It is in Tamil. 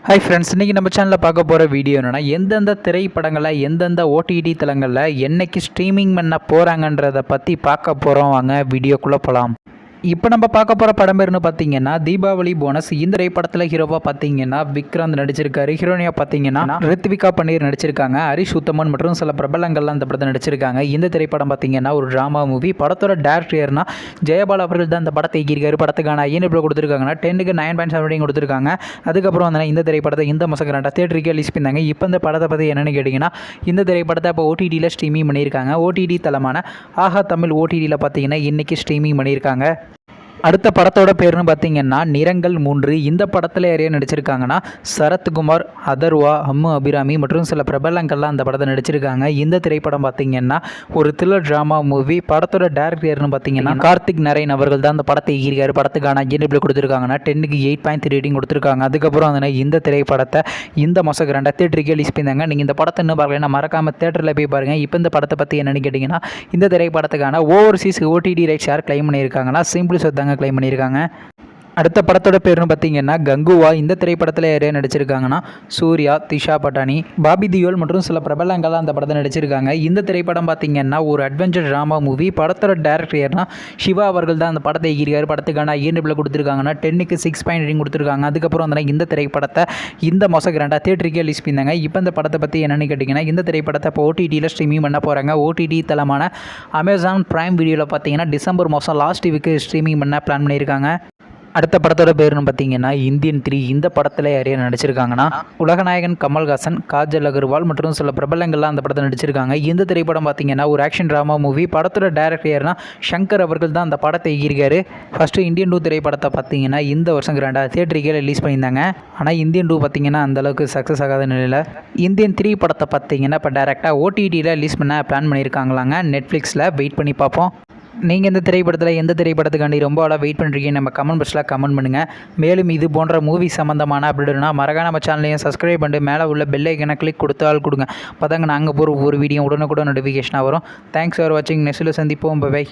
ஹாய் ஃப்ரெண்ட்ஸ், இன்றைக்கி நம்ம சேனலில் பார்க்க போகிற வீடியோ என்னென்னா, எந்தெந்த திரைப்படங்களில் எந்தெந்த ஓடிடி தளங்களில் என்றைக்கு ஸ்ட்ரீமிங் பண்ண போகிறாங்கன்றதை பற்றி பார்க்க போகிறோம். வாங்க வீடியோக்குள்ளே போகலாம். இப்போ நம்ம பார்க்க போகிற படம் பேர்னு பார்த்தீங்கன்னா தீபாவளி போனஸ். இந்த திரைப்படத்தில் ஹீரோவாக பார்த்தீங்கன்னா விக்ராந்த் நடிச்சிருக்காரு. ஹீரோனியாக பார்த்தீங்கன்னா ரித்விகா பன்னீர் நடிச்சிருக்காங்க. ஹரிஷ் உத்தமன் மற்றும் சில பிரபலங்கள்லாம் இந்த படத்தை நடிச்சிருக்காங்க. இந்த திரைப்படம் பார்த்தீங்கன்னா ஒரு ட்ராமா மூவி. படத்தோட டேரக்டர்னா ஜெயபால் அவர்கள் தான் இந்த படத்தை இயக்கியிருக்காரு. படத்துக்கான IMDb கொடுத்துருக்காங்கன்னா 10க்கு 9.7 கொடுத்துருக்காங்க. அதுக்கப்புறம் வந்து இந்த திரைப்படத்தை இந்த மாதம் கரெக்டாக தேட்டருக்கு ரிலீஸ் பண்ணாங்க. இப்போ இந்த படத்தை பற்றி என்னென்னு கேட்டிங்கன்னா, இந்த திரைப்படத்தை இப்போ OTTயில் ஸ்ட்ரீமிங் பண்ணியிருக்காங்க. OTT தளமான ஆஹா தமிழ் OTTயில் பார்த்தீங்கன்னா இன்றைக்கி ஸ்ட்ரீமிங் பண்ணியிருக்காங்க. அடுத்த படத்தோட பேர்னு பார்த்தீங்கன்னா நிறங்கள் 3. இந்த படத்தில் யாரையா நடிச்சிருக்காங்கன்னா சரத்குமார், அதர்வா, அம்மு அபிராமி மற்றும் சில பிரபலங்கள்லாம் அந்த படத்தை நடிச்சிருக்காங்க. இந்த திரைப்படம் பார்த்தீங்கன்னா ஒரு த்ரில்லர் ட்ராமா மூவி. படத்தோட டேரக்டர்னு பார்த்தீங்கன்னா கார்த்திக் நரேன் அவர்கள் தான் அந்த படத்தை இயக்கியிருக்காரு. படத்துக்கான IMDb கொடுத்துருக்காங்கன்னா 10க்கு 8.3 ரேட்டிங் கொடுத்துருக்காங்க. அதுக்கப்புறம் வந்து இந்த திரைப்படத்தை இந்த மாதம் ரெண்டாக தேட்டருக்கு ரிலீஸ் பண்ணாங்க. நீங்கள் இந்த படத்தை இன்னும் பார்க்கலன்னா மறக்காமல் தேட்டரில் போய் பாருங்கள். இப்போ இந்த படத்தை பற்றி என்னென்னு கேட்டிங்கன்னா, இந்த திரைப்படத்துக்கான ஓவர்சீஸ் OTT ரைட்ஸ் யார் கிளைம் பண்ணியிருக்காங்கன்னா சிம்பிள் சொத்தாங்க கிளைம் பண்ணியிருக்காங்க. அடுத்த படத்தோட பேர்னு பார்த்தீங்கன்னா கங்குவா. இந்த திரைப்படத்தில் யாரையா நடிச்சிருக்காங்கன்னா சூர்யா, திஷா பட்டானி, பாபி தியோல் மற்றும் சில பிரபலங்கள்லாம் அந்த படத்தை நடிச்சிருக்காங்க. இந்த திரைப்படம் பார்த்தீங்கன்னா ஒரு அட்வென்ச்சர் ட்ராமா மூவி. படத்தோட டேரக்டர் யாருன்னா சிவா அவர்கள் தான் அந்த படத்தை இயக்கியிருக்காரு. படத்துக்கான IMDb கொடுத்துருக்காங்கன்னா 10க்கு 6.8 கொடுத்துருக்காங்க. அதுக்கப்புறம் வந்து இந்த திரைப்படத்தை இந்த மாதம் ரெண்டாக தேட்டருக்கு ரிலீஸ் பண்ணாங்க. இப்போ இந்த படத்தை பற்றி என்னென்னு கேட்டிங்கன்னா, இந்த திரைப்படத்தை இப்போ OTTயில் ஸ்ட்ரீமிங் பண்ண போகிறாங்க. OTT தளமான அமேசான் பிரைம் வீடியோவில் பார்த்தீங்கன்னா டிசம்பர் மாதம் லாஸ்ட் வீக்கு ஸ்ட்ரீமிங் பண்ண பிளான் பண்ணியிருக்காங்க. அடுத்த படத்தோட பேர்னு பார்த்தீங்கன்னா இந்தியன் 3. இந்த படத்தில் யாரையா நடிச்சிருக்காங்கன்னா உலகநாயகன் கமல்ஹாசன், காஜல் அகர்வால் மற்றும் சில பிரபலங்கள்லாம் அந்த படத்தை நடிச்சிருக்காங்க. இந்த திரைப்படம் பார்த்தீங்கன்னா ஒரு ஆக்ஷன் ட்ராமா மூவி. படத்தோட டேரக்டர் யாருன்னா சங்கர் அவர்கள் தான் அந்த படத்தை இயக்கியிருக்காரு. ஃபஸ்ட்டு இந்தியன் 2 திரைப்படத்தை பார்த்தீங்கன்னா இந்த வருஷம் ரெண்டாவது தேட்டருக்கே ரிலீஸ் பண்ணியிருந்தாங்க. ஆனால் இந்தியன் 2 பார்த்தீங்கன்னா அந்தளவுக்கு சக்ஸஸ் ஆகாத நிலையில் இந்தியன் 3 படத்தை பார்த்தீங்கன்னா இப்போ டேரெக்டாக OTTயில் ரிலீஸ் பண்ண பிளான் பண்ணியிருக்காங்களாங்க. நெட்ஃப்ளிக்ஸில் வெயிட் பண்ணி பார்ப்போம். நீங்கள் இந்த திரைப்படத்தில் எந்த திரைப்படத்துக்காண்டி ரொம்ப ஆளாக வெயிட் பண்ணுறீங்க நம்ம கமெண்ட் பாக்ஸில் கமெண்ட் பண்ணுங்கள். மேலும் இது போன்ற மூவி சம்மந்தமான அப்படின்னா மறக்காம நம்ம சேனலையும் சப்ஸ்கிரைப் பண்ணிட்டு மேலே உள்ள பெல் ஐக்கனை கிளிக் கொடுத்தால் கொடுங்க. அப்போ தாங்க நாங்கள் போகிற ஒரு வீடியோ உடனுக்குடன் நோட்டிஃபிகேஷனாக வரும். தேங்க்ஸ் ஃபார் வாட்சிங். நெக்ஸ்ட்டில் சந்திப்போம். பை.